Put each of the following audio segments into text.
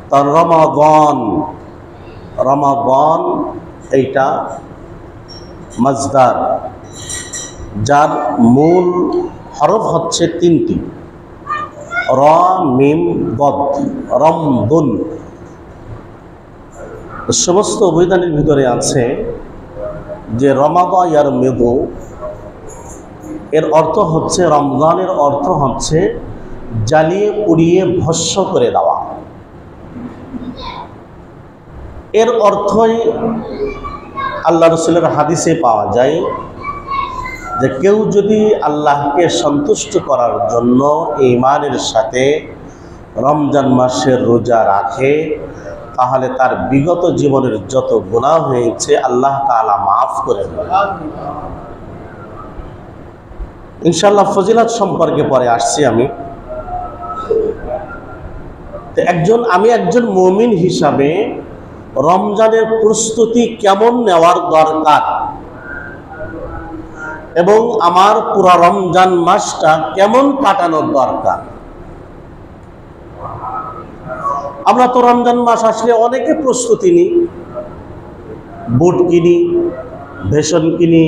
তার রমাদান, রমাদান এইটা মাজদার, যার মূল হরফ হচ্ছে তিনটি, র মিম বদ, রমদুন। সমস্ত অভিধানের ভিতরে আছে যে রমাদা ইয়ার মেদু, এর অর্থ হচ্ছে, রমজানের অর্থ হচ্ছে জ্বালিয়ে পুড়িয়ে ভস্ম করে দেওয়া। এর অর্থই আল্লাহ রসুলের হাদিসে পাওয়া যায় যে কেউ যদি আল্লাহকে সন্তুষ্ট করার জন্য ঈমানের সাথে রমজান মাসের রোজা রাখে, তাহলে তার বিগত জীবনের যত গুনাহ হয়েছে আল্লাহ তাআলা মাফ করে দেন। ইনশাআল্লাহ ফজিলত সম্পর্কে পরে আসছি। আমি একজন মুমিন হিসাবে রমজানের প্রস্তুতি কেমন নেওয়ার দরকার এবং আমার পুরা রমজান মাসটা কেমন কাটানোর দরকার। আমরা তো রমজান মাস আসলে অনেকে প্রস্তুতি নিই, বুট কিনি, বেসন কিনি,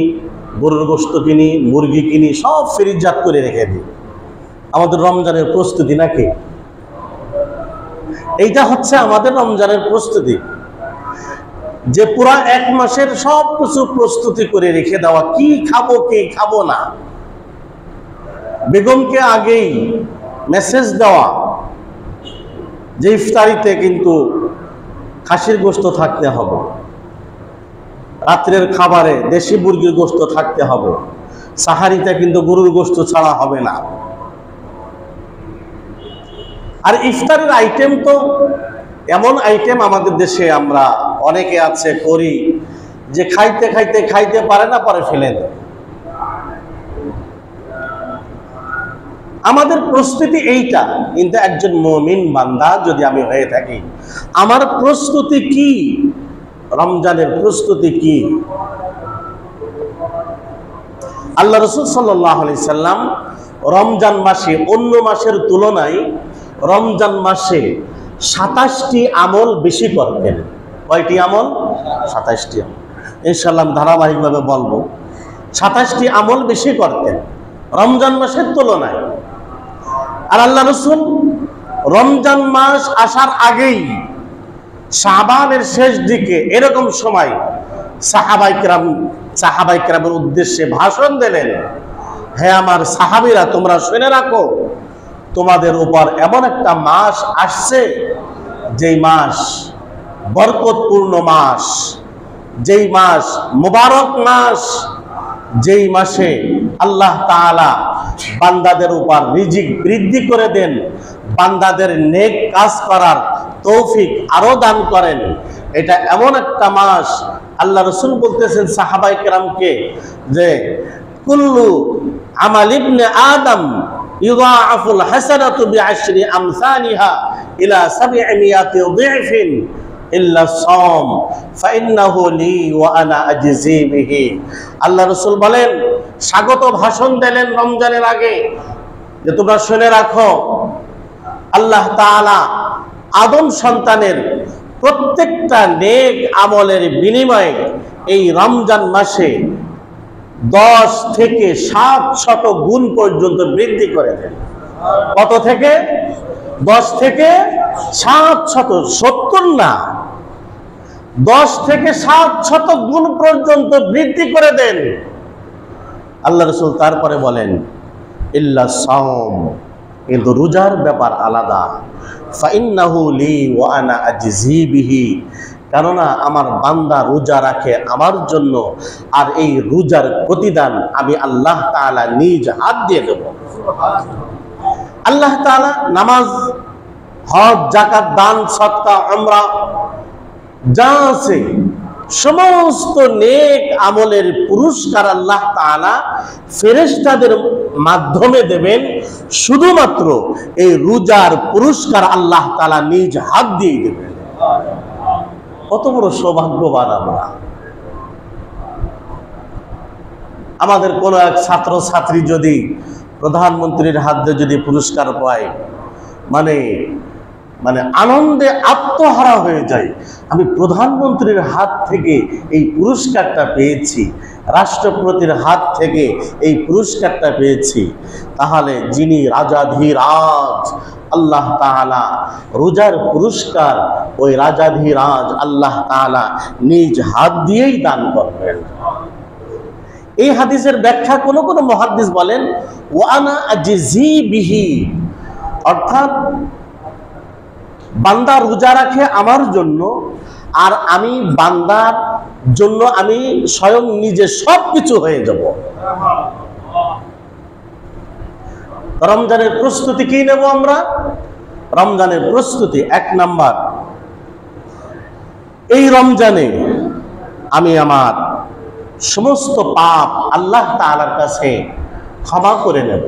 গরুর গোশত কিনি, মুরগি কিনি, সব ফ্রিজজাত করে রেখে দিই। আমাদের রমজানের প্রস্তুতি নাকি? এইটা হচ্ছে আমাদের রমজানের প্রস্তুতি, যে পুরা এক মাসের সব কিছু প্রস্তুতি করে রেখে দেওয়া, কি খাবো কি খাবো না, বেগমকে আগেই মেসেজ দেওয়া যে ইফতারিতে কিন্তু খাসির গোশত থাকতে হবে, রাত্রের খাবারে দেশি মুরগির গোশত থাকতে হবে, সাহারিতে কিন্তু গরুর গোশত ছাড়া হবে না। আর ইফতারের আইটেম তো এমন আইটেম আমাদের দেশে আমরা অনেকে আছে করি যে খাইতে খাইতে খাইতে পারে না, পরে ফেলে দেয়। আমাদের প্রস্তুতি এইটা। কিন্তু একজন মুমিন বান্দা যদি আমি হয়ে থাকি, আমার প্রস্তুতি কি? রমজানের প্রস্তুতি কি? আল্লাহ রাসূল সাল্লাল্লাহু আলাইহি সাল্লাম রমজান মাসে অন্য মাসের তুলনায় রমজান মাসে 27টি আমল বেশি করতেন। কয়টি আমল? 27টি আমল। ইনশাআল্লাহ ধারাবাহিকভাবে বলবো। 27টি আমল বেশি করতেন রমজান মাসের তুলনায়। আর আল্লাহ রাসূল রমজান মাস আসার আগেই শাবানের শেষ দিকে এরকম সময় সাহাবায়ে কেরামের উদ্দেশ্যে ভাষণ দিলেন, হে আমার সাহাবীরা, তোমরা শুনে রাখো, তোমাদের উপর এমন একটা মাস আসছে, যেই মাস বরকতপূর্ণ মাস, যেই মাস মুবারক মাস, যেই মাসে আল্লাহ তাআলা বান্দাদের উপর রিজিক বৃদ্ধি করে দেন, বান্দাদের নেক কাজ করার তৌফিক আরো দান করেন। এটা এমন একটা মাস। আল্লাহ রাসূল বলতেছেন সাহাবায়ে কেরামকে যে কুল্লু আমাল ইবনে আদম ইউদাআফুল হাসানাতু বিআশরি আমসালিহা ইলা 700 দিফিন ইল্লা সাওম ফাইন্নাহু লি ওয়া আনা আজজি বিহি। আল্লাহ রাসূল বলেন, স্বাগত ভাষণ দিলেন রমজানের আগে, যে তোমরা শুনে রাখো, আল্লাহ তাআলা আদম সন্তানের প্রত্যেকটা নেক আমলের বিনিময়ে এই রমজান মাসে 10 থেকে 700 গুণ পর্যন্ত বৃদ্ধি করে দেন। কত থেকে? 10 থেকে 700, 70 না, 10 থেকে 700 গুণ পর্যন্ত বৃদ্ধি করে দেন। আল্লাহ রাসূল তারপরে বলেন, ইল্লা সাওম, কিন্তু রোজার ব্যাপার আলাদা। ফাইন্নাহু লি ওয়া আনা আজজি বিহি, কেননা আমার বান্দা রোজা রাখে আমার জন্য, আর এই রোজার প্রতিদান আমি আল্লাহ তাআলা নিজ হাত দিয়ে দেব। আল্লাহ তাআলা নামাজ, হজ, যাকাত, দান, সদকা, উমরা যা আছে সমস্ত নেক আমলের পুরস্কার আল্লাহ তাআলা ফেরেশতাদের মাধ্যমে দেবেন। শুধুমাত্র এই রোজার পুরস্কার আল্লাহ তাআলা নিজ হাত দিয়ে দেবেন। কত বড় সৌভাগ্যবান আমরা। আমাদের কোনো এক ছাত্র ছাত্রী যদি প্রধানমন্ত্রীর হাত দিয়ে যদি পুরস্কার পায়, মানে মানে আনন্দে আত্মহারা হয়ে যায়, আমি প্রধানমন্ত্রীর হাত থেকে এই পুরস্কারটা পেয়েছি, রাষ্ট্রপতির হাত থেকে এই পুরস্কারটা পেয়েছি, তাহলে যিনি রাজাধিরাজ আল্লাহ তাআলা রোজার পুরস্কার ওই রাজাধিরাজ আল্লাহ তাআলা নিজ হাত দিয়েই দান করবেন। এই হাদিসের ব্যাখ্যা কোন কোন মুহাদ্দিস বলেন ওয়ানা আজজি বিহি, অর্থাৎ বান্দা রোজা রাখে আমার জন্য, আর আমি বান্দার জন্য আমি স্বয়ং নিজে সবকিছু হয়ে যাব। রমজানের প্রস্তুতি কি নেব আমরা? রমজানের প্রস্তুতি 1 নাম্বার, এই রমজানে আমি আমার সমস্ত পাপ আল্লাহ তাআলার কাছে ক্ষমা করে নেব।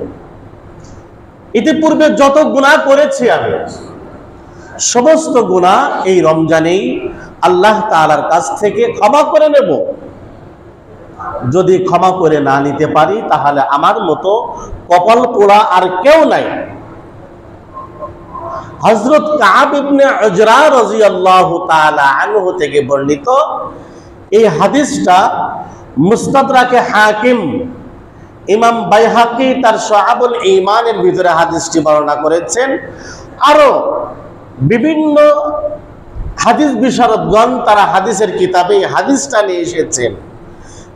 ইতিপূর্বে যত গুনাহ করেছি আমি, সমস্ত গুনাহ এই রমজানেই আল্লাহ তাআলার কাছ থেকে ক্ষমা করে নেব। যদি ক্ষমা করে না নিতে পারি তাহলে আমার মতো কপাল পোড়া আর কেউ নাই। হযরত কাব ইবনে উজরা রাদিয়াল্লাহু তাআলা আনহু থেকে বর্ণিত এই হাদিসটা মুস্তাদরাকে হাকিম, ইমাম বাইহাকি তার শুআবুল ঈমানের ভিতরে হাদিসটি বর্ণনা করেছেন। আরো বিভিন্ন হাদিস বিশারদগণ তারা হাদিসের কিতাবে হাদিসটা নিয়ে এসেছেন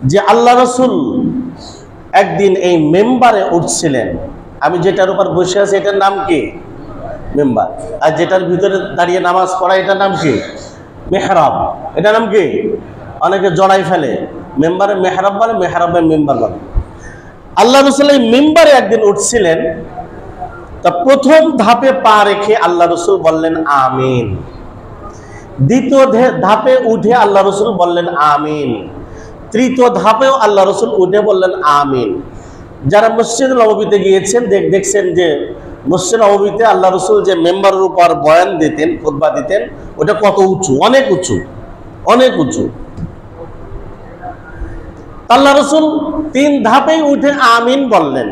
যে আল্লাহ রাসূল একদিন এই মেম্বারে উঠছিলেন। আমি যেটার উপর বসে আছি এটার নাম কি? মেম্বার। আর যেটার ভিতরে দাঁড়িয়ে নামাজ পড়া এটার নাম কি? মেহরাব। এটার নাম কি? অনেকে জড়াই ফেলে, মেম্বারে মেহরাব বলে, মেহরাবে মেম্বার বলে। আল্লাহ রাসূল এই মেম্বারে একদিন উঠছিলেন, তা প্রথম ধাপে পা রেখে আল্লাহ রাসূল বললেন আমিন। দ্বিতীয় ধাপে উঠে আল্লাহ রাসূল বললেন আমিন। তৃতীয় ধাপেও আল্লাহ রাসূল উঠে বললেন আমিন। যারা মসজিদ নববীতে গিয়েছেন দেখছেন যে মসজিদ নববীতে আল্লাহ রাসূল যে মেম্বারের উপর বয়ান দিতেন, খুতবা দিতেন, ওটা কত উঁচু, অনেক উঁচু, অনেক উঁচু। আল্লাহ রাসূল 3 ধাপেই উঠে আমিন বললেন।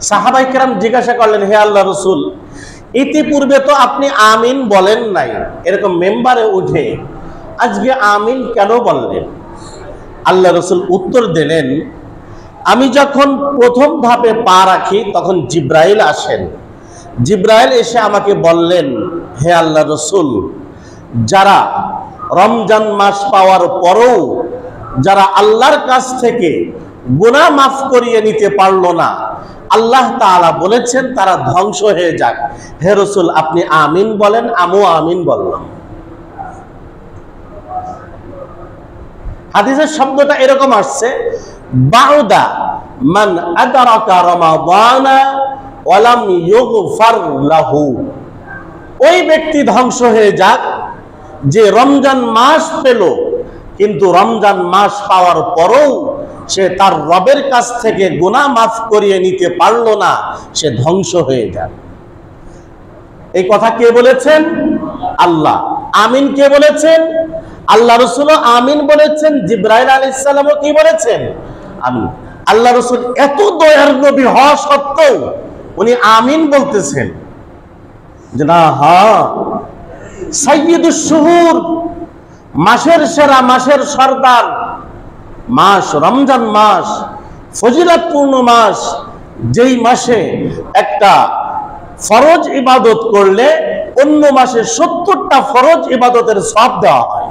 সাহাবায়ে কেরাম জিজ্ঞাসা করলেন, হে আল্লাহ রাসূল, ইতিপূর্বে তো আপনি আমিন বলেন নাই, এরকম মেম্বারে উঠে আজকে আমিন কেন বললেন? আল্লাহ রাসূল উত্তর দিলেন, আমি যখন প্রথম ধাপে পা রাখি তখন জিব্রাইল আসেন। জিব্রাইল এসে আমাকে বললেন, হে আল্লাহ রাসূল, যারা রমজান মাস পাওয়ার পরেও যারা আল্লাহর কাছ থেকে গুনাহ মাফ করিয়ে নিতে পারলো না, আল্লাহ তাআলা বলেছেন তারা ধ্বংস হয়ে যাক। হে রাসূল, আপনি আমিন বলেন। আমিও আমিন বললাম। হাদিসের শব্দটা এরকম আসছে, বাউদা মান আদরাকা রমাদানা ওয়া লাম ইউগফার লাহু, ওই ব্যক্তি ধ্বংস হয়ে যাক যে রমজান মাস পেল কিন্তু রমজান মাস পাওয়ার পরেও সে তার রবের কাছ থেকে গুনাহ মাফ করিয়ে নিতে পারলো না, সে ধ্বংস হয়ে যাক। এই কথা কে বলেছেন? আল্লাহ। আমিন কে বলেছেন? আল্লাহ রাসূল আমিন বলেছেন। জিবরাইল আলাইহিস সালামও কি বলেছেন? আমিন। আল্লাহ রাসূল এত দয়ার নবী হওয়া সত্ত্বেও উনি আমিন বলতেছেন যে না, হ্যাঁ, সাইয়্যিদুশ শুহুর, মাসের সেরা, মাসের সর্দার মাস রমজান মাস, ফজিলতপূর্ণ মাস, যেই মাসে একটা ফরজ ইবাদত করলে অন্য মাসে 70টা ফরজ ইবাদতের সওয়াব দেওয়া হয়,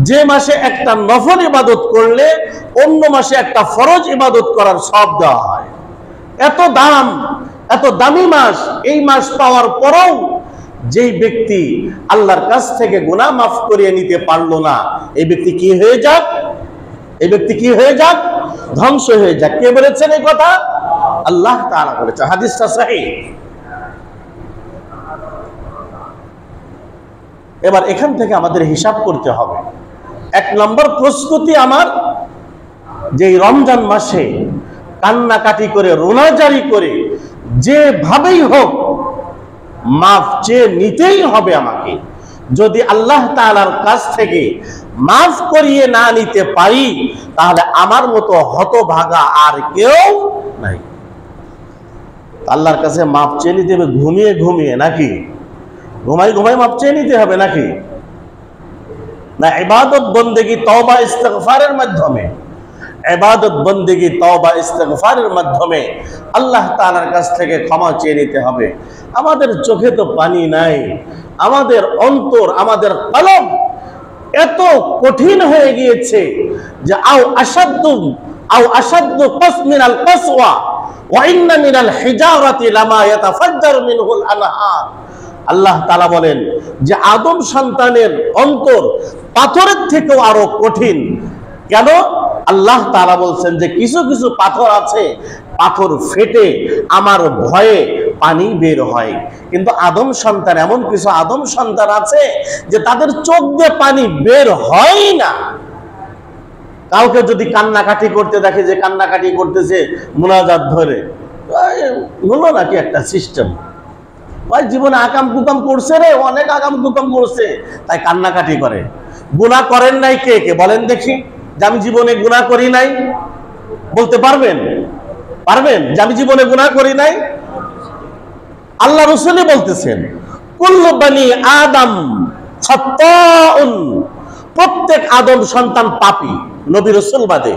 যে মাসে একটা নফল ইবাদত করলে অন্য মাসে একটা ফরজ ইবাদত করার সওয়াব দেওয়া হয়। এত দাম, এত দামি মাস, এই মাস পাওয়ার পরেও যেই ব্যক্তি আল্লাহর কাছ থেকে গুনাহ মাফ করিয়ে নিতে পারলো না, এই ব্যক্তি কি হয়ে যাক? এই ব্যক্তি কি হয়ে যাক? ধ্বংস হয়ে যাক। কে বলেছেন এই কথা? আল্লাহ তাআলা বলেছেন। হাদিসটা সহিহ। এবার এখান থেকে আমাদের হিসাব করতে হবে। 1 নম্বর প্রস্তুতি আমার, যে রমজান মাসে কান্নাকাটি করে, রোনাজারি করে, যেভাবেই হোক মাফ চেয়ে নিতেই হবে আমাকে। যদি আল্লাহ তাআলার কাছ থেকে মাফ করিয়ে না নিতে পারি তাহলে আমার মতো হতভাগা আর কেউ নাই। আল্লাহর কাছে মাপ চেয়ে নিতে হবে ঘুমিয়ে ঘুমিয়ে নাকি? ঘুমাই ঘুমাই মাপ চেয়ে নিতে হবে নাকি? না ইবাদত বন্দেগী তওবা ইস্তিগফারের মাধ্যমে, ইবাদত বন্দেগী তওবা ইস্তিগফারের মাধ্যমে আল্লাহ তাআলার কাছ থেকে ক্ষমা চেয়ে নিতে হবে। আমাদের চোখে তো পানি নাই, আমাদের অন্তর, আমাদের কলব এত কঠিন হয়ে গিয়েছে যে আও আশাদ্দু মিনাল কাসওয়া ওয়া ইন্না মিনাল হিজারাতি লামা ইয়াতাফাজ্জারু মিনহুল আনহার। আল্লাহ তাআলা বলেন যে আদম সন্তানের অন্তর পাথরের থেকেও আরো কঠিন। কেন? আল্লাহ তাআলা বলছেন যে কিছু কিছু পাথর আছে, পাথর ফেটে আমার ভয়ে পানি বের হয়। কিন্তু আদম সন্তান, এমন কিছু আদম সন্তান আছে যে তাদের চোখ দিয়ে পানি বের হয় না। কাউকে যদি কান্নাকাটি করতে দেখে, যে কান্নাকাটি করতেছে মুনাজাত ধরে, হলো নাকি একটা সিস্টেম, ভাই জীবনে আকাম কুকাম করছে রে, অনেক আকাম কুকাম করছে, তাই কান্নাকাটি করে। গুনাহ করেন নাই কে কে বলেন দেখি, যে আমি জীবনে গুনাহ করি নাই? বলতে পারবেন? পারবেন যে আমি জীবনে গুনাহ করি নাই? আল্লাহ রাসূলই বলতেছেন কুল্লু বানি আদম খাত্তাউন, প্রত্যেক আদম সন্তান পাপী, নবী রাসূল বাদে।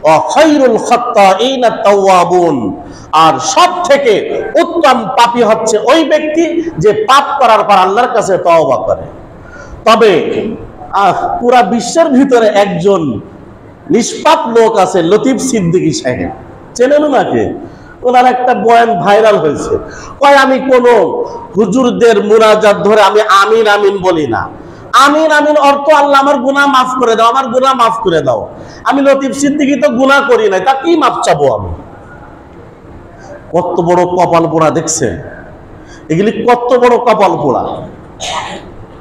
ও খায়রুল খাত্তাইনা তাওয়াবুন, আর সব থেকে উত্তম পাপী হচ্ছে ওই ব্যক্তি যে পাপ করার পর আল্লাহর কাছে তওবা করে। তবে পুরা বিশ্বের ভিতরে একজন নিষ্পাপ লোক আছে, লতিফ সিদ্দিকী সাহেব, চেনেন নাকি? ওনার একটা বয়ান ভাইরাল হয়েছে, কয় আমি কোন হুজুরদের মুনাজাত ধরে আমি আমিন আমিন বলি না। আমিন আমিন অর্থ আল্লাহ আমার গুনাহ মাফ করে দাও, আমার গুনাহ মাফ করে দাও। আমি লতিফ সিদ্দিকী তো গুনাহ করি নাই, তা কি মাফ চাবো আমি? কত বড় কপাল পোড়া দেখছে, এগুলি কত বড় কপাল পোড়া।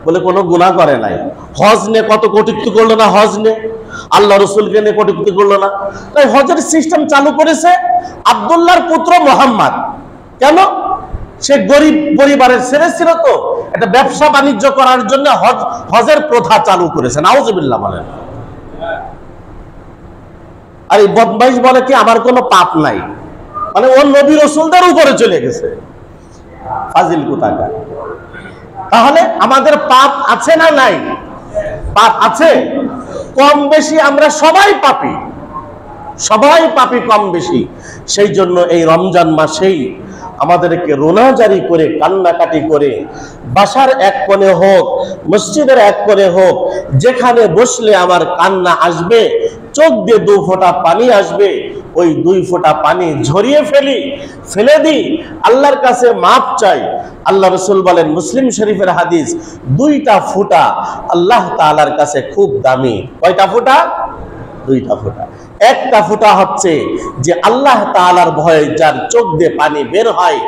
বলে কোনো গুনাহ করে নাই। হজ নিয়ে কত কটূক্তি করলো না? হজ নিয়ে আল্লাহ রসুলকে নিয়ে কটূক্তি করলো না? তাই হজের সিস্টেম চালু করেছে আব্দুল্লাহর পুত্র মোহাম্মদ। কেন? সে গরিব পরিবারের ছেলে ছিল, তো একটা ব্যবসা বাণিজ্য করার জন্য হজের প্রথা চালু করেছে। নাউজুবিল্লাহ বলেন। আর এই বদমাইশ বলে কি আমার কোনো পাপ নাই, মানে ও নবী রসুলদের উপরে চলে গেছে। ফাজিল কোথাকার। তাহলে আমাদের পাপ আছে না নাই? পাপ আছে, কম বেশি আমরা সবাই পাপী, সবাই পাপী কম বেশি। সেই জন্য এই রমজান মাসেই আমাদেরকে রোনা জারি করে, কান্নাকাটি করে, বাসার এক কোণে হোক, মসজিদের এক কোণে হোক, যেখানে বসলে আমার কান্না আসবে, চোখ দিয়ে 2 ফোঁটা পানি আসবে, ওই 2 ফোঁটা পানি ঝরিয়ে ফেলে দিই, আল্লাহর কাছে মাপ চাই। আল্লাহ রাসূল বলেন, মুসলিম শরীফের হাদিস, 2টা ফোঁটা আল্লাহ তাআলার কাছে খুব দামি। কয়টা ফোঁটা? 2টা ফোঁটা। একটা ফোঁটা হচ্ছে যে আল্লাহ তাআলার ভয়ে যার চোখ দিয়ে পানি বের হয়,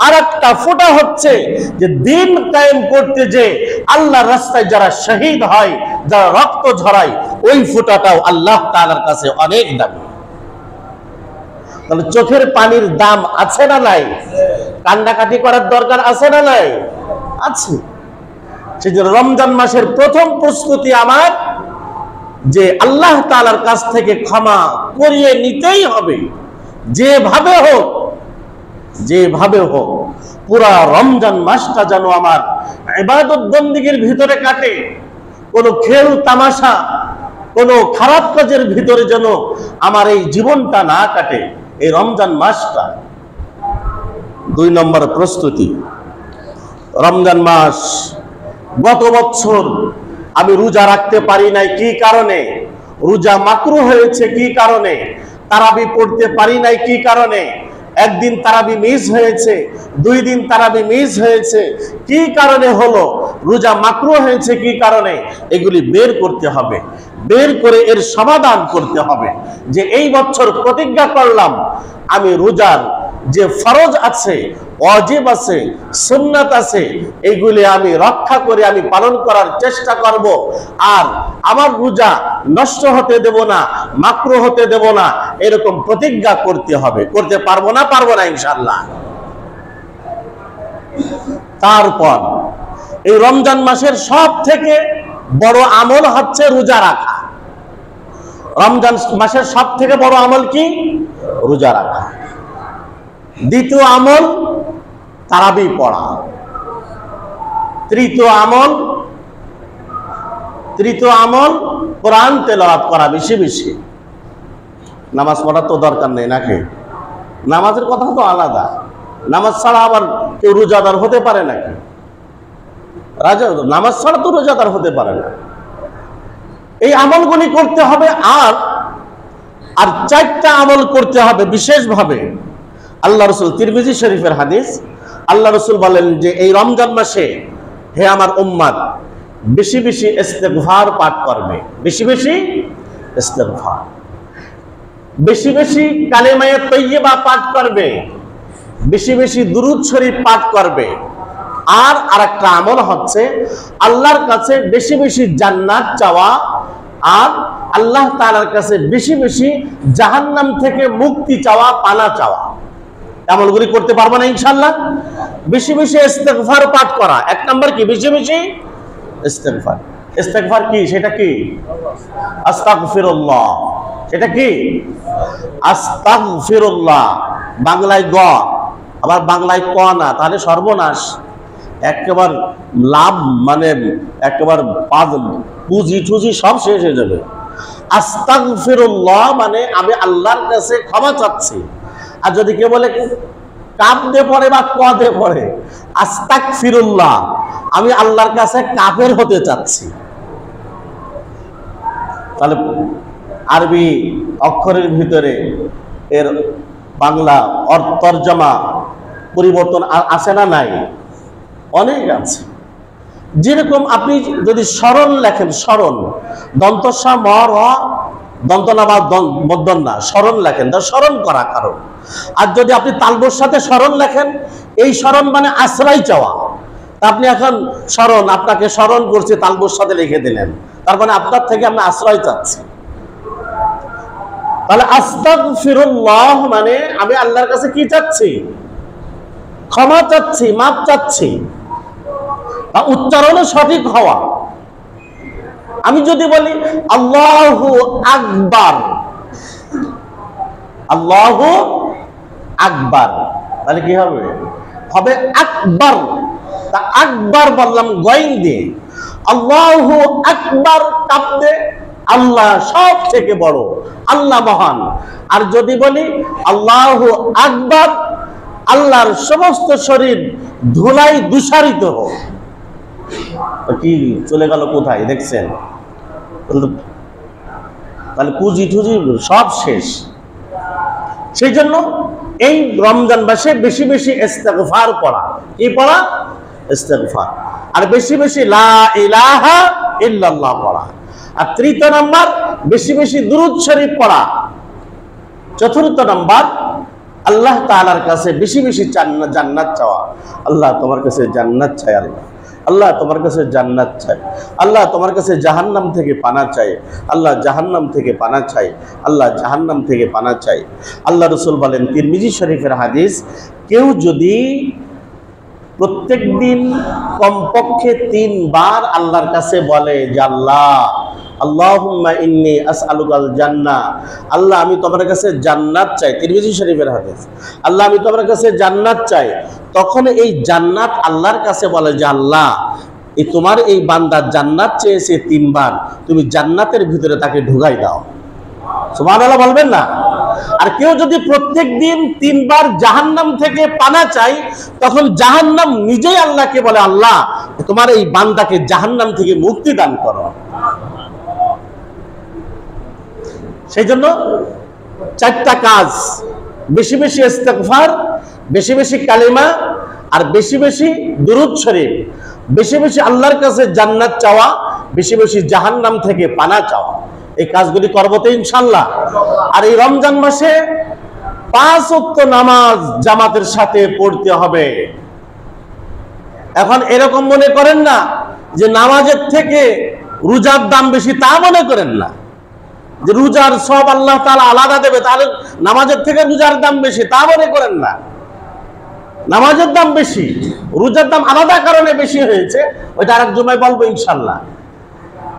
আর একটা ফোঁটা হচ্ছে যে দিন কায়েম করতে যে আল্লাহর রাস্তায় যারা শহীদ হয়, যারা রক্ত ঝরায়, ওই ফোঁটাটাও আল্লাহ তাআলার কাছে অনেক দামি। তাহলে চোখের পানির দাম আছে না নাই? কান্নাকাটি করার দরকার আছে না নাই? আছে। সেজন্য রমজান মাসের প্রথম প্রস্তুতি আমার যে আল্লাহ তাআলার কাছ থেকে ক্ষমা করিয়ে নিতেই হবে, যেভাবে হোক, যেভাবে হোক। পুরা রমজান মাসটা যেন আমার ইবাদত বন্দেগীর ভিতরে কাটে, কোনো খেল তামাশা, কোনো খারাপ কাজের ভিতরে যেন আমার এই জীবনটা না কাটে, এই রমজান মাসটা। 2 নম্বর প্রস্তুতি, রমজান মাস। গত বছর আমি রোজা রাখতে পারি নাই, কি কারণে? রোজা মাকরুহ হয়েছে, কি কারণে? তারাবি পড়তে পারি নাই, কি কারণে? একদিন তারাবি মিস হয়েছে, 2 দিন তারাবি মিস হয়েছে, কি কারণে হলো? রোজা মাকরুহ হয়েছে, কি কারণে? এগুলি বের করতে হবে, বের করে এর সমাধান করতে হবে। যে এই বছর প্রতিজ্ঞা করলাম আমি রোজার যে ফরজ আছে, ওয়াজিব আছে, সুন্নাত আছে, এগুলি আমি রক্ষা করে আমি পালন করার চেষ্টা করব। আর আমার রোজা নষ্ট হতে দেব না, মাকরুহ হতে দেব না, এরকম প্রতিজ্ঞা করতে হবে। করতে পারবো না? পারবো না ইনশাআল্লাহ। তারপর এই রমজান মাসের সব থেকে বড় আমল হচ্ছে রোজা রাখা। রমজান মাসের সব থেকে বড় আমল কি? রোজা রাখা। দ্বিতীয় আমল তারাবি পড়া। তৃতীয় আমল কোরআন তেলাওয়াত করা বেশি বেশি। নামাজ পড়ার তো দরকার নেই নাকি? নামাজের কথা তো আলাদা। নামাজ ছাড়া আবার কেউ রোজাদার হতে পারে নাকি? নামাজ ছাড়া তো রোজাদার হতে পারে না। এই আমলগুলি করতে হবে। আর চারটা আমল করতে হবে বিশেষভাবে। আল্লাহ রসুল, তিরমিজি শরীফের হাদিস, আল্লাহ রসুল বলেন যে এই রমজান মাসে হে আমার উম্মত বেশি বেশি ইস্তেগফার পাঠ করবে, বেশি বেশি ইস্তেগফার, বেশি বেশি কালেমায়ে তৈয়্যিবা পাঠ করবে, বেশি বেশি দুরূদ শরীফ পাঠ করবে। আর আরেকটা আমল হচ্ছে আল্লাহর কাছে বেশি বেশি জান্নাত চাওয়া আর আল্লাহ তাআলার কাছে বেশি বেশি জাহান্নাম থেকে মুক্তি চাওয়া, পানা চাওয়া। আমলগুলি করতে পারবো না ইনশাআল্লাহ? বেশি বেশি ইস্তেগফার পাঠ করা এক নাম্বার। কি বেশি বেশি ইস্তেগফার? ইস্তেগফার কি? সেটা কি? আস্তাগফিরুল্লাহ। সেটা কি? আস্তাগফিরুল্লাহ। বাংলায় গ, আবার বাংলায় ক না, তাহলে সর্বনাশ। একেবারে লাভ মানে একেবারে পুঁজি টুজি সব শেষ হয়ে যাবে। আস্তাগফিরুল্লাহ মানে আমি আল্লাহর কাছে ক্ষমা চাচ্ছি। আর যদি কেউ বলে কাপ দিয়ে পড়ে বা ক দিয়ে পড়ে, আস্তাগফিরুল্লাহ আমি আল্লাহর কাছে কাফের হতে চাচ্ছি। তাহলে আরবি অক্ষরের ভিতরে এর বাংলা তরজমা পরিবর্তন আছে না নাই? অনেক আছে। যেরকম আপনি যদি স্মরণ লেখেন, স্মরণ দন্তস্বা ম র দন্তনা বা মধ্যন্না স্মরণ লেখেন, তা স্মরণ করা কারণ। আর যদি আপনি তালবর সাথে স্মরণ লেখেন, এই স্মরণ মানে আশ্রয় চাওয়া। তা আপনি এখন স্মরণ, আপনাকে স্মরণ করছে তালবর সাথে লিখে দিলেন, তার মানে আপনার থেকে আমি আশ্রয় চাচ্ছি। তাহলে আস্তাগফিরুল্লাহ মানে আমি আল্লাহর কাছে কি চাচ্ছি? ক্ষমা চাচ্ছি, মাপ চাচ্ছি। উচ্চারণে সঠিক হওয়া। আমি যদি বলি আল্লাহু আকবার, আল্লাহু আকবার, তাহলে কি হবে? হবে আকবার। তা আকবার বললাম গইন দিয়ে, আল্লাহু আকবার কাঁপতে, আল্লাহ সব থেকে বড়, আল্লাহ মহান। আর যদি বলি আল্লাহু আকবার, আল্লাহর সমস্ত শরীর ধুলায় দূষারিত হোক। কি চলে গেল কোথায় দেখছেন? তাহলে পুঁজি টুজি সব শেষ। সেই জন্য এই রমজান মাসে বেশি বেশি ইস্তেগফার পড়া। কি পড়া? ইস্তেগফার। আর বেশি বেশি লা ইলাহা ইল্লাল্লাহ পড়া। আর তৃতীয় নাম্বার বেশি বেশি দুরূদ শরীফ পড়া। চতুর্থ নাম্বার আল্লাহ তাআলার কাছে বেশি বেশি জান্নাত চাওয়া। আল্লাহ তোমার কাছে জান্নাত চাই, আল্লাহ আল্লাহ তোমার কাছে জান্নাত চাই, আল্লাহ তোমার কাছে জাহান্নাম থেকে পানা চাই, আল্লাহ জাহান্নাম থেকে পানা চাই, আল্লাহ জাহান্নাম থেকে পানা চাই। আল্লাহ রাসূল বলেন, তিরমিজি শরীফের হাদিস, কেউ যদি প্রত্যেক দিন কমপক্ষে 3 বার আল্লাহর কাছে বলে যে আল্লাহ আল্লাহুম্মা ইন্নী আসআলুকাল জান্নাহ, আল্লাহ আমি তোমার কাছে জান্নাত চাই, তিরমিজি শরীফের হাদিস, আল্লাহ আমি তোমার কাছে জান্নাত চাই, তখন এই জান্নাত আল্লাহর কাছে বলে যে আল্লাহ এই তোমার এই বান্দা জান্নাত চেয়েছে 3 বার, তুমি জান্নাতের ভিতরে তাকে ঢুকাই দাও। সুবহানাল্লাহ বলবেন না? আর কেউ যদি প্রত্যেক দিন 3 বার জাহান্নাম থেকে পানা চাই, তখন জাহান্নাম নিজেই আল্লাহকে বলে আল্লাহ তোমার এই বান্দাকে জাহান্নাম থেকে মুক্তি দান করো। সেই জন্য 4টা কাজ, বেশি বেশি ইস্তেগফার, বেশি বেশি কালিমা, আর বেশি বেশি দুরূদ শরীফ, বেশি বেশি আল্লাহর কাছে জান্নাত চাওয়া, বেশি বেশি জাহান্নাম থেকে পানা চাওয়া। এই কাজগুলি করবো তো ইনশাআল্লাহ। আর এই রমজান মাসে 5 ওয়াক্ত নামাজ জামাতের সাথে পড়তে হবে। এখন এরকম মনে করেন না যে নামাজের থেকে রোজার দাম বেশি, তা মনে করেন না যে রোজার সব আল্লাহ তাআলা আলাদা দেবে, তাহলে নামাজের থেকে রোজার দাম বেশি, তা মনে করেন না। নামাজের দাম বেশি, রোজার দাম আলাদা কারণে বেশি হয়েছে, ওইটা আরেক জুমায় বলবো ইনশাআল্লাহ।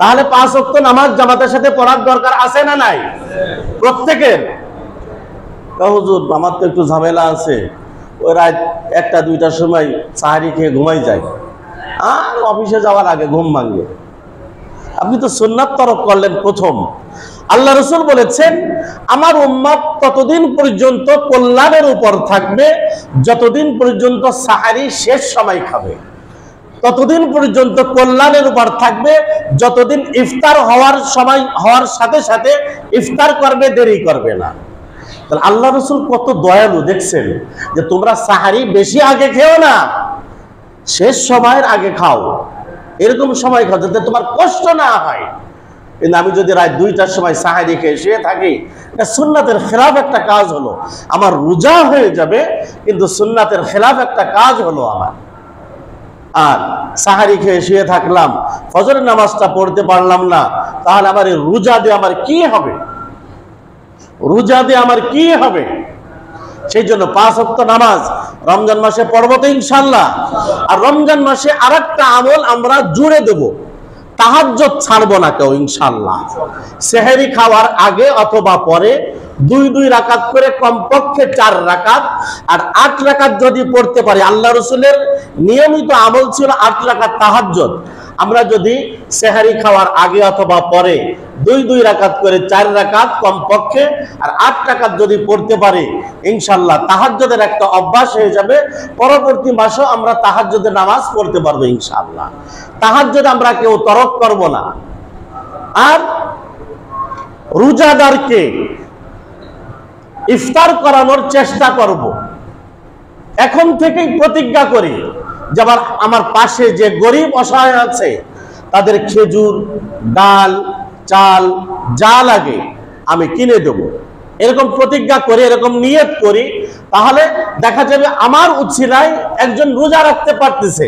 তাহলে 5 ওয়াক্ত নামাজ জামাতের সাথে পড়ার দরকার আছে না নাই? প্রত্যেকের। হুজুর আমার তো একটু ঝামেলা আছে, ওই রাত 1টা-2টার সময় সাহারি খেয়ে ঘুমাই যায়, আর অফিসে যাওয়ার আগে ঘুম ভাঙে। আপনি তো সুন্নাত তরক করলেন প্রথম। আল্লাহ রাসূল বলেছেন, আমার উম্মত ততদিন পর্যন্ত কল্যাণের উপর থাকবে যতদিন পর্যন্ত সাহারি শেষ সময় খাবে, ততদিন পর্যন্ত কল্যাণের উপর থাকবে যতদিন ইফতার হওয়ার সাথে সাথে ইফতার করবে, দেরি করবে না। তাহলে আল্লাহ রাসূল কত দয়ালু দেখছেন, যে তোমরা সাহারি বেশি আগে খেও না, শেষ সময়ের আগে খাও, এরকম সময় খাও যাতে তোমার কষ্ট না হয়। কিন্তু আমি যদি রাত 2টার সময় সাহারি খেয়ে শুয়ে থাকি, এটা সুন্নাতের খেলাফ একটা কাজ হলো। আমার রোজা হয়ে যাবে, কিন্তু সুন্নাতের খেলাফ একটা কাজ হলো আমার। আর সাহারি খেয়ে শুয়ে থাকলাম, ফজরের নামাজটা পড়তে পারলাম না, তাহলে আমার এই রোজা দিয়ে আমার কি হবে? রোজা দিয়ে আমার কি হবে? সেই জন্য 5 ওয়াক্ত নামাজ রমজান মাসে পড়ব তো ইনশাআল্লাহ। আর রমজান মাসে আরেকটা আমল আমরা জুড়ে দেব, তাহাজ্জুদ ছাড়বো না কেউ ইনশাআল্লাহ। সেহরি খাওয়ার আগে অথবা পরে 2 রাকাত করে, কমপক্ষে 4 রাকাত, আর 8 রাকাত যদি পড়তে পারি। আল্লাহ রাসূলের নিয়মিত আমল ছিল 8 রাকাত তাহাজ্জুদ। আমরা যদি সেহরি খাওয়ার আগে অথবা পরে 2 রাকাত করে 4 রাকাত কমপক্ষে, আর 8 রাকাত যদি পড়তে পারি, ইনশাআল্লাহ তাহাজ্জুদের একটা অভ্যাস হয়ে যাবে। পরবর্তী মাসেও আমরা তাহাজ্জুদের নামাজ পড়তে পারবো ইনশাআল্লাহ। তাহাজ্জুদ আমরা কেউ তরক করব না। আর রোজাদারকে ইফতার করানোর চেষ্টা করব। এখন থেকেই প্রতিজ্ঞা করি যে আমার পাশে যে গরিব অসহায় আছে, তাদের খেজুর, ডাল, চাল যা লাগে আমি কিনে দেব। এরকম প্রতিজ্ঞা করি, এরকম নিয়ত করি, তাহলে দেখা যাবে আমার উছিলায় একজন রোজা রাখতে পারতেছে,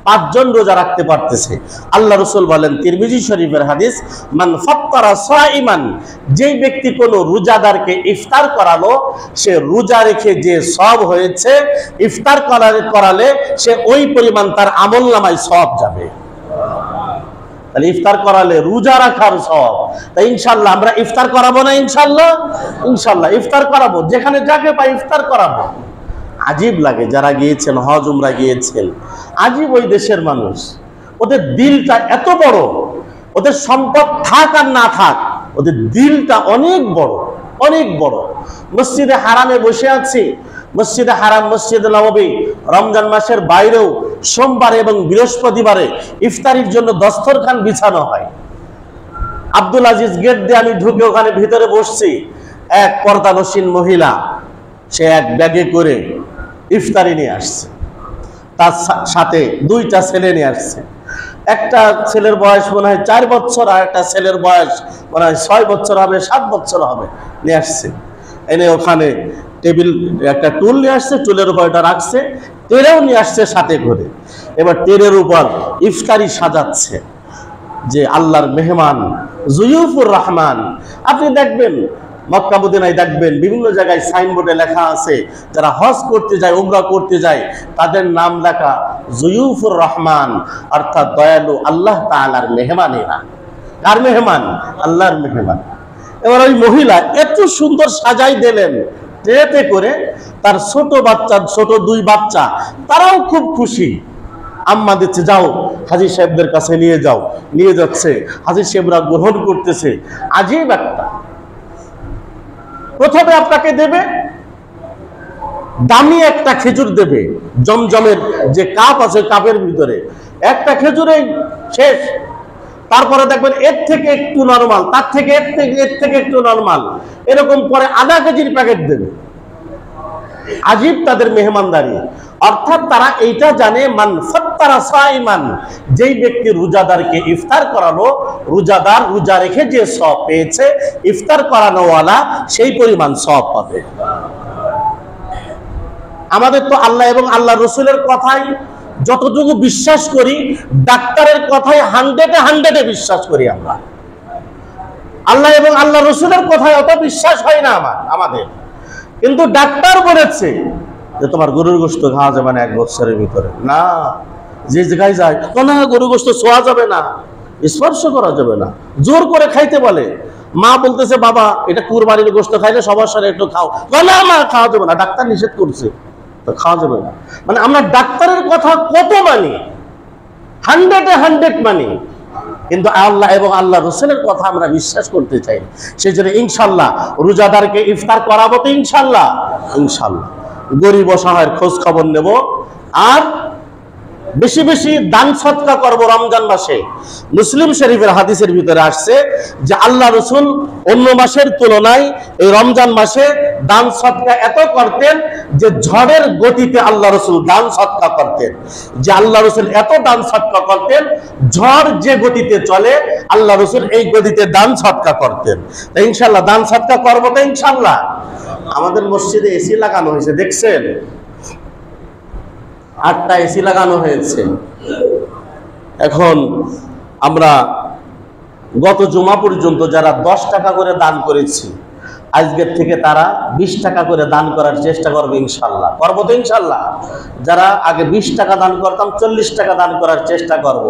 5 জন রোজা রাখতে পারতেছে। আল্লাহ রাসূল বলেন, তিরমিজি শরীফের হাদিস, মান ফাত্তারা সাইমান, যেই ব্যক্তি কোনো রোজাদারকে ইফতার করালো, সে রোজা রেখে যে সওয়াব হয়েছে, ইফতার করালে সে ওই পরিমাণ তার আমলনামায় সওয়াব যাবে। তাহলে ইফতার করালে রোজা রাখার সওয়াব। তাই ইনশাআল্লাহ আমরা ইফতার করাবো না? ইনশাআল্লাহ ইনশাআল্লাহ ইফতার করাবো, যেখানে যাকে পাই ইফতার করাবো। আজীব লাগে, যারা গিয়েছেন হজ উমরা গিয়েছেন, আজীব ওই দেশের মানুষ, ওদের দিলটা এত বড়, ওদের সম্পদ থাক আর না থাক, ওদের দিলটা অনেক বড়, অনেক বড়। মসজিদে হারামে বসে আছি, মসজিদে হারাম, মসজিদে নববী, রমজান মাসের বাইরেও সোমবার এবং বৃহস্পতিবারে ইফতারির জন্য দস্তরখান বিছানো হয়। আব্দুল আজিজ গেট দিয়ে আমি ঢুকে ওখানে ভিতরে বসছি, এক পর্দানসীন মহিলা, সে এক ব্যাগে করে ইফতারি নিয়ে আসছে, তার সাথে 2টা ছেলে নিয়ে আসছে। একটা ছেলের বয়স মনে হয় 4 বছর, আর একটা ছেলের বয়স মনে হয় 6 বছর হবে, 7 বছর হবে, নিয়ে আসছে। এনে ওখানে টেবিল, একটা টুল নিয়ে আসছে, টুলের উপর এটা রাখছে, টেরেও নিয়ে আসছে সাথে করে। এবার টেরের উপর ইফতারি সাজাচ্ছে, যে আল্লাহর মেহমান জুয়ুফুর রহমান। আপনি দেখবেন মক্কা মদিনায়, দেখবেন বিভিন্ন জায়গায় সাইনবোর্ডে লেখা আছে, যারা হজ করতে যায়, উমরা করতে যায়, তাদের নাম লেখা জুয়ুফুর রহমান, অর্থাৎ দয়ালু আল্লাহ তাআলার মেহমানেরা। কার মেহমান? আল্লাহর মেহমান। এবার ওই মহিলা এত সুন্দর সাজাই দিলেন ট্রেতে করে, তার ছোট বাচ্চা, ছোট 2 বাচ্চা, তারাও খুব খুশি। আম্মা দিচ্ছে, যাও হাজী সাহেবদের কাছে নিয়ে যাও, নিয়ে যাচ্ছে, হাজী সাহেবরা গ্রহণ করতেছে। আজীব একটা। প্রথমে আপনাকে দেবে দামি একটা খেজুর দেবে, জমজমের যে কাপ আছে, কাপের ভিতরে একটা খেজুরে শেষ। তারপরে দেখবেন এর থেকে একটু নরমাল, তার থেকে এর থেকে একটু নরমাল, এরকম পরে আধা কেজির প্যাকেট দেবে। আজীব তাদের মেহমানদারি। অর্থাৎ তারা এইটা জানে, মান ফাত্তারা সাইমান, যেই ব্যক্তি রোজাদারকে ইফতার করালো, রোজাদার রোজা রেখে যে সওয়াব পেয়েছে, ইফতার করানোওয়ালা সেই পরিমাণ সওয়াব পাবে। আমাদের তো আল্লাহ এবং আল্লাহ রসুলের কথাই যতটুকু বিশ্বাস করি, ডাক্তারের কথাই 100-এ বিশ্বাস করি আমরা। আল্লাহ এবং আল্লাহ রসুলের কথায় অত বিশ্বাস হয় না আমাদের। কিন্তু ডাক্তার বলেছে যে তোমার গরুর গোশত খাওয়া যাবে না 1 বছরের ভিতরে, না, যে জায়গায় যায় না, গরুর গোশত ছোঁয়া যাবে না, স্পর্শ করা যাবে না, জোর করে খাইতে বলে। মা বলতেছে, বাবা এটা কুরবানির গোশত খাইলে সবার সাথে একটু খাও, না মা খাওয়া যাবে না, ডাক্তার নিষেধ করছে। তো খাওয়া যাবে না। মানে আমরা ডাক্তারের কথা কত মানি, 100-এ 100 মানি, কিন্তু আল্লাহ এবং আল্লাহ রসুলের কথা আমরা বিশ্বাস করতে চাই। সেই জন্য ইনশাল্লাহ রোজাদারকে ইফতার করাবো তো ইনশাল্লাহ। ইনশাল্লাহ গরিব অসহায়ের খোঁজ খবর নেব, আর বেশি বেশি দান সদকা করব রমজান মাসে। মুসলিম শরীফের হাদিসের ভিতরে আসছে যে আল্লাহ রসুল অন্য মাসের তুলনায় এই রমজান মাসে দান সদকা এত করতেন যে ঝড়ের গতিতে আল্লাহ রসুল দান সদকা করতেন, যে আল্লাহ রসুল এত দান সদকা করতেন, ঝড় যে গতিতে চলে আল্লাহ রসুল এই গতিতে দান সদকা করতেন। তাই ইনশাল্লাহ দান সদকা করবো তো ইনশাল্লাহ। আমাদের মসজিদে এসি লাগানো হয়েছে, দেখছেন 8টা এসি লাগানো হয়েছে। এখন আমরা গত জুমা পর্যন্ত যারা 10 টাকা করে দান করেছি, আজকের থেকে তারা 20 টাকা করে দান করার চেষ্টা করবে ইনশাল্লাহ। করবো তো ইনশাল্লাহ। যারা আগে 20 টাকা দান করতাম 40 টাকা দান করার চেষ্টা করব।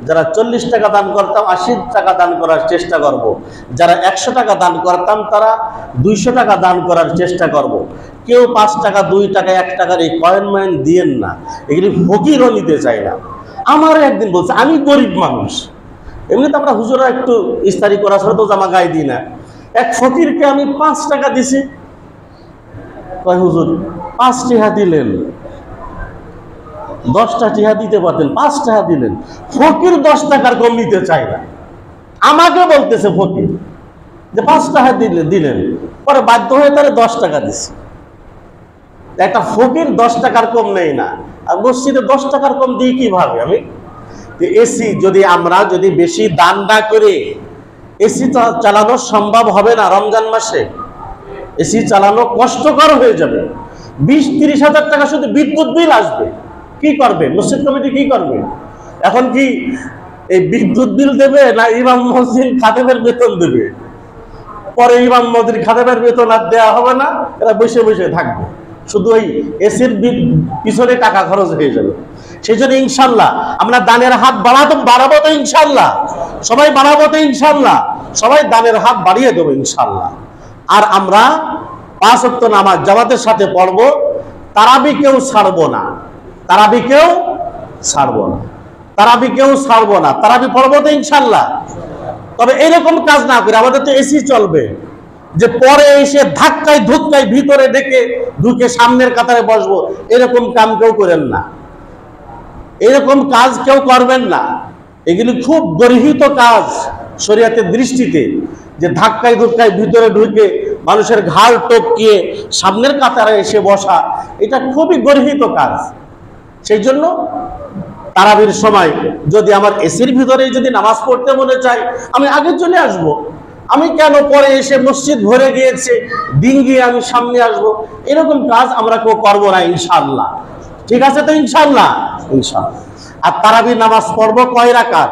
যারা 40 টাকা দান করতাম 80 টাকা দান করার চেষ্টা করব। যারা 100 টাকা দান করতাম তারা 200 টাকা দান করার চেষ্টা করব। কেউ 5 টাকা 2 টাকা 1 টাকার এই কয়েন ময়েন দিয়েন না, এগুলি ফকিরও নিতে চায় না। আমার একদিন বলছে, আমি গরিব মানুষ, এমনিতে আমরা হুজুরা একটু ইস্তারি করা ছাড়া তো জামা গায়ে দিই না। এক ফকিরকে আমি 5 টাকা দিছি, কয় হুজুর 5 টাকা দিলেন, 10টা টাকা দিতে পারতেন, 5 টাকা দিলেন। ফকির 10 টাকার কম নিতে চায় না, আমাকে বলতেছে ফকির যে 5 টাকা দিলেন, পরে বাধ্য হয়ে তারা 10 টাকা দিছে। একটা ফকির 10 টাকার কম নেই না, আর মসজিদে 10 টাকার কম দিই কিভাবে আমি? এসি যদি আমরা যদি বেশি দান না করে, এসি চালানো সম্ভব হবে না রমজান মাসে। এসি চালানো কষ্টকর হয়ে যাবে। 20-30 হাজার টাকা শুধু বিদ্যুৎ বিল আসবে। কি করবে মসজিদ কমিটি? কি করবে? এখন কি এই বিদ্যুৎ বিল দেবে না ইমাম মসজিদ খাদেমের বেতন দেবে? পরে ইমাম মসজিদ খাদেমের বেতন আর দেওয়া হবে না, এরা বসে বসে থাকবে, শুধু ওই এসির পিছনে টাকা খরচ হয়ে যাবে। সেই জন্য ইনশাল্লাহ আমরা দানের হাত বাড়াবো তো ইনশাল্লাহ, সবাই বাড়াবো তো ইনশাল্লাহ, সবাই দানের হাত বাড়িয়ে দেবো ইনশাল্লাহ। আর আমরা 5 ওয়াক্ত নামাজ জামাতের সাথে পড়বো, তারাবিকেও ছাড়বো না, তারাবিকেও ছাড়বো না, তারাবিকেও ছাড়বো না, তারাবি পড়বো তো ইনশাল্লাহ। তবে এরকম কাজ না করে, আমাদের তো এসি চলবে, যে পরে এসে ধাক্কায় ধুক্কায় ভিতরে ঢুকে সামনের কাতারে বসবো, এরকম কাম কেউ করেন না, এরকম কাজ কেউ করবেন না। এগুলি খুব গর্হিত কাজ শরীয়তের দৃষ্টিতে, যে ধাক্কায় ধুক্কায় ভিতরে ঢুকে মানুষের ঘাড় টপকিয়ে সামনের কাতারে এসে বসা, এটা খুবই গর্হিত কাজ। সেই জন্য তারাবির সময় যদি আমার এসির ভিতরে যদি নামাজ পড়তে মনে চাই, আমি আগে চলে আসব। আমি কেন পরে এসে মসজিদ ভরে গিয়েছে ডিঙ্গিয়ে আমি সামনে আসব? এরকম কাজ আমরা কেউ করবো না ইনশাআল্লাহ। ঠিক আছে তো ইনশাআল্লাহ? ইনশাআল্লাহ। আর তারাবির নামাজ পড়বো কয় রাকাত?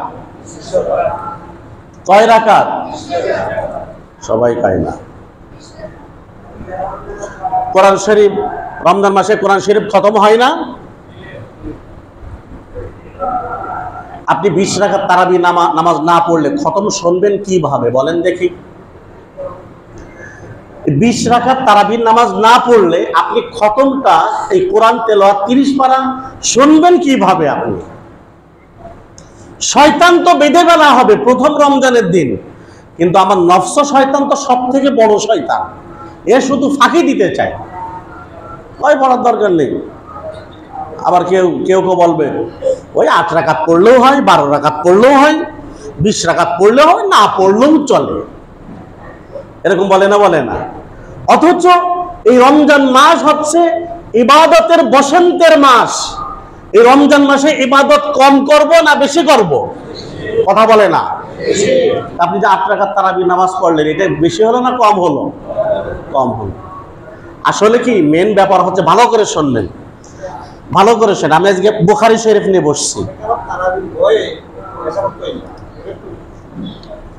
কয় রাকাত? সবাই পায় না। কোরআন শরীফ রমজান মাসে কোরআন শরীফ খতম হয় না। আপনি 20 রাকাত তারাবি নামাজ না পড়লে খতম শুনবেন কিভাবে বলেন দেখি? 20 রাকাত তারাবির নামাজ না পড়লে আপনি খতমটা এই কোরআন তেলাওয়াত 30 পারা শুনবেন কিভাবে? আপনি শয়তান তো বেঁধে ফেলা হবে প্রথম রমজানের দিন, কিন্তু আমার নফস শয়তান তো সব থেকে বড় শয়তান, এ শুধু ফাঁকি দিতে চায়, ওই পড়ার দরকার নেই। আবার কেউ কেউ বলবে ওই 8 রাকাত পড়লেও হয়, 12 রাকাত পড়লেও হয়, 20 রাকাত পড়লেও হয়, না পড়লেও চলে, এরকম বলে না? বলে না। অথচ এই রমজান মাস হচ্ছে ইবাদতের বসন্তের মাস। এই রমজান মাসে ইবাদত কম করব না বেশি করব? কথা বলে না। আপনি যে 8 রাকাত তারাবি নামাজ পড়লেন, এটা বেশি হলো না কম হলো? কম হলো। আসলে কি মেন ব্যাপার হচ্ছে, ভালো করে শুনবেন, ভালো করে শোনেন। আমি আজকে বুখারী শরীফ নিয়ে বসছি।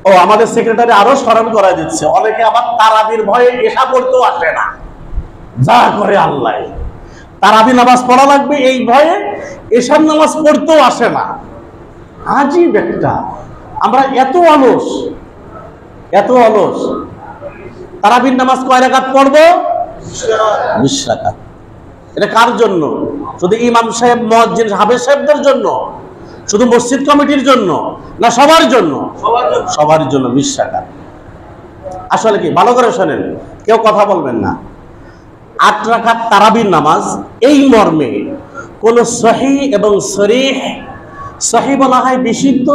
ও আমাদের সেক্রেটারি আরো স্মরণ করা দিচ্ছে, অনেকে আবার তারাবির ভয়ে এশা পড়তেও আসে না, যা করে আল্লাহ। তারাবি নামাজ পড়া লাগবে এই ভয়ে এশার নামাজ পড়তেও আসে না। আজীব একটা, আমরা এত অলস, এত অলস। তারাবির নামাজ কয় রাকাত পড়বো? 20 রাকাত। এটা কার জন্য? শুধু ইমাম সাহেব, মুয়াজ্জিন, হাফেজ সাহেবদের জন্য? শুধু মসজিদ কমিটির জন্য? না সবার জন্য? সবার জন্য 20 রাকাত। আসলে কি, ভালো করে শোনেন, কেউ কথা বলবেন না। 8 রাকাত তারাবির নামাজ এই মর্মে কোন সহিহ এবং সরিহ, সহিহ বলা হয় বিশুদ্ধ,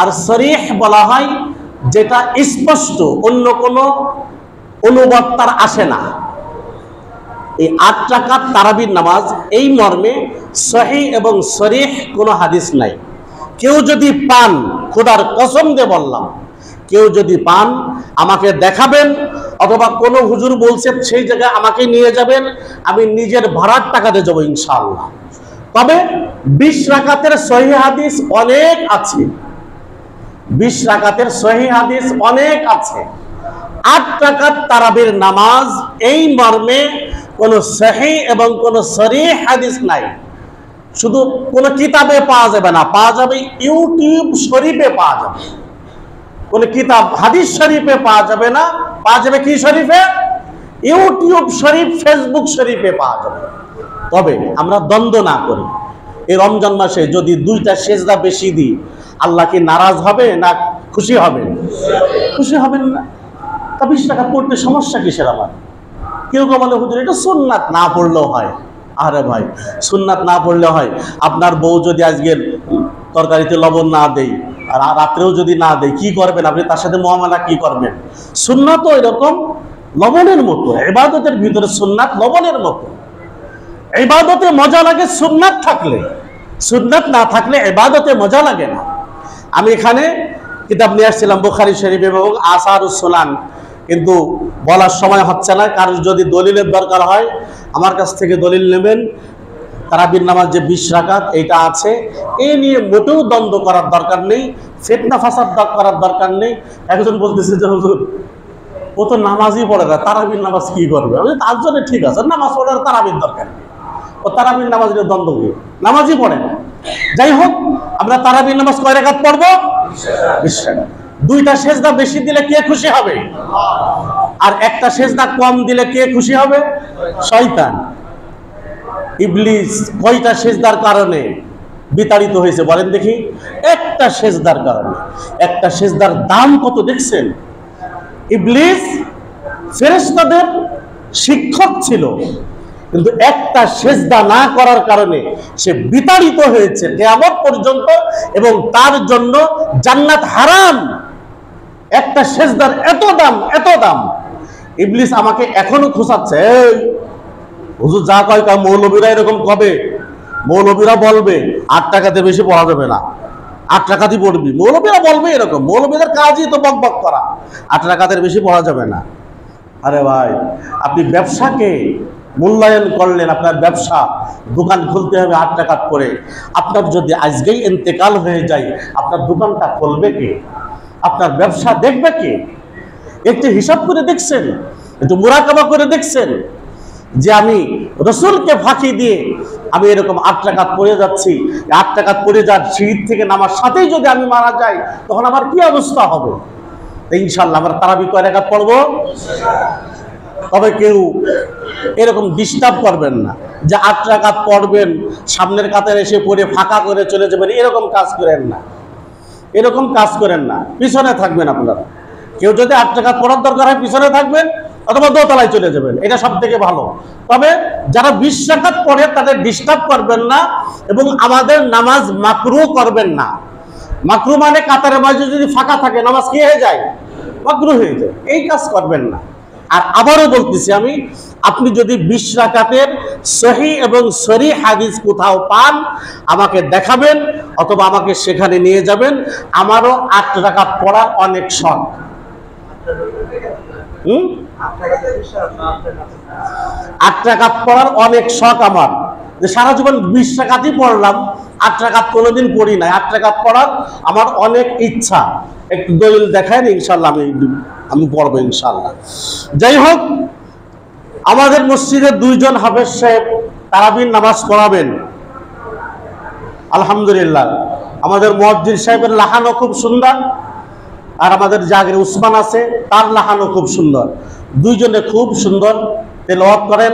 আর সরিহ বলা হয় যেটা স্পষ্ট, অন্য কোনো অনুবাদ তার আসে না। এই 8 রাকাত তারাবির নামাজ এই মর্মে সহিহ এবং সরিহ কোনো হাদিস নাই। কেউ যদি পান, খোদার কসম দিয়ে বললাম, কেউ যদি পান আমাকে দেখাবেন, অথবা কোনো হুজুর বলছে সেই জায়গায় আমাকে নিয়ে যাবেন, আমি নিজের ভাড়ার টাকাতে যাবো ইনশাআল্লাহ। তবে 20 রাকাতের সহিহ হাদিস অনেক আছে, 20 রাকাতের সহিহ হাদিস অনেক আছে। 8 রাকাত তারাবির নামাজ এই মর্মে কোন সহিহ এবং কোন সরিহ হাদিস নাই। শুধু কোন কিতাবে পাওয়া যাবে না, পাওয়া যাবে ইউটিউব শরীফে পাওয়া যাবে। কোন কিতাব হাদিস শরীফে পাওয়া যাবে না, পাওয়া যাবে কি শরীফে? ইউটিউব শরীফ, ফেসবুক শরীফে পাওয়া যাবে। তবে আমরা দ্বন্দ্ব না করি, এই রমজান মাসে যদি 2টা সেজদা বেশি দিই, আল্লাহ কি নারাজ হবে না খুশি হবেন? খুশি হবেন না। তা 20 টাকা পড়তে সমস্যা কিসের আমার? কেউ কেউ বলে হুজুর এটা সুন্নাত, না পড়লেও হয়। আরে ভাই, সুন্নাত না পড়লে হয়? আপনার বউ যদি আজকের তরকারিতে লবণ না দেয়, আর রাত্রেও যদি না দেয়, কি করবেন আপনি? তার সাথে মুআমালা কি করবেন? সুন্নাত তো এরকম লবণের মতো, ইবাদতের ভিতরে সুন্নাত লবণের মতো। ইবাদতে মজা লাগে সুন্নাত থাকলে, সুন্নাত না থাকলে ইবাদতে মজা লাগে না। আমি এখানে কিতাব নিয়ে আসছিলাম, বুখারী শরীফ এবং আসারুস সুনান, কিন্তু বলার সময় হচ্ছে না। কারণ যদি দলিলের দরকার হয় আমার কাছ থেকে দলিল নেবেন। তারাবির নামাজ যে 20 রাকাত এটা আছে, এ নিয়ে মোটেও দ্বন্দ্ব করার দরকার নেই, ফিতনা ফাসাদ করার দরকার নেই। একজন বলতেছে যে হুজুর ও তো নামাজই পড়ে না, তারাবির নামাজ কি করবে? তার জন্য ঠিক আছে, নামাজ পড়ার তারাবির দরকার নেই, ও তারাবির নামাজ নিয়ে দ্বন্দ্ব কি? নামাজই পড়ে না। যাই হোক, আমরা তারাবির নামাজ কয় রাকাত পড়বো? 20 রাকাত। 2টা সেজদা বেশি দিলে কে খুশি হবে? আর একটা সেজদা কম দিলে কে খুশি হবে? শয়তান, ইবলিস। কয়টা সেজদার কারণে বিতাড়িত হয়েছে বলেন দেখি? একটা সেজদার কারণে। একটা সেজদার দাম কত দেখছেন? ইবলিস ফেরেশতাদের শিক্ষক ছিল, কিন্তু একটা সেজদা না করার কারণে সে বিতাড়িত হয়েছে কিয়ামত পর্যন্ত, এবং তার জন্য জান্নাত হারাম। একটা সেজদার এত দাম, এত দাম। ইবলিস আমাকে এখনো খোঁচাচ্ছে, হুজুর যা কয় কা মৌলবীরা এরকম কবে? মৌলবীরা বলবে 8 টাকাতে বেশি পড়া যাবে না, 8 টাকাতেই পড়বি। মৌলবীরা বলবে এরকম, মৌলবীদের কাজই তো বকবক করা, 8 টাকাতের বেশি পড়া যাবে না। আরে ভাই, আপনি ব্যবসাকে মূল্যায়ন করলেন, আপনার ব্যবসা, দোকান খুলতে হবে 8 টাকা করে। আপনার যদি আজকেই ইন্তেকাল হয়ে যায়, আপনার দোকানটা খুলবে কে? আপনার ব্যবসা দেখবে কে? একটু হিসাব করে দেখছেন? একটু মুরাকাবা করে দেখছেন যে আমি রসুলকে ফাঁকি দিয়ে আমি এরকম 8 রাকাত পড়ে যাচ্ছি, 8 রাকাত পড়ে যার সিঁড়ি থেকে নামার সাথেই যদি আমি মারা যাই, তখন আমার কি অবস্থা হবে? ইনশাআল্লাহ আমরা তারাবি কয় রাকাত পড়বো। তবে কেউ এরকম ডিস্টার্ব করবেন না যে 8 রাকাত পড়বেন, সামনের কাতারে এসে পড়ে ফাঁকা করে চলে যাবেন, এরকম কাজ করেন না, এরকম কাজ করেন না। পিছনে থাকবেন আপনারা। কেউ যদি 8 রাকাত পড়ার দরকার হয় পিছনে থাকবেন, অথবা দোতলায় চলে যাবেন, এটা সব থেকে ভালো। তবে যারা 20 রাকাত পড়ে তাদের ডিস্টার্ব করবেন না, এবং আমাদের নামাজ মাকরু করবেন না। মাকরু মানে কাতারের মাঝে যদি ফাঁকা থাকে নামাজ কি হয়ে যায়? মাকরু হয়ে যায়। এই কাজ করবেন না। আর আবারও বলতেছি আমি, আপনি যদি 20 রাকাতের সহিহ এবং সরিহ হাদিস কোথাও পান আমাকে দেখাবেন, অথবা আমাকে সেখানে নিয়ে যাবেন। আমারও 8 রাকাত পড়ার অনেক শখ। 8 রাকাত পড়ার অনেক শখ আমার, যে সারা জীবন 20 রাকাতই পড়লাম, 8 রাকাত কোনোদিন পড়ি নাই। 8 রাকাত পড়ার আমার অনেক ইচ্ছা। একটু দলিল দেখায় না, ইনশাল্লাহ আমি পড়বো ইনশাল্লাহ। যাই হোক, আমাদের মসজিদে 2 জন হাফেজ সাহেব তারাবির নামাজ পড়াবেন আলহামদুলিল্লাহ। আমাদের মুয়াজ্জিন সাহেবের লাহানও খুব সুন্দর, আর আমাদের জাগির উসমান আছে, তার লাহানও খুব সুন্দর। 2 জনে খুব সুন্দর তেলাওয়াত করেন।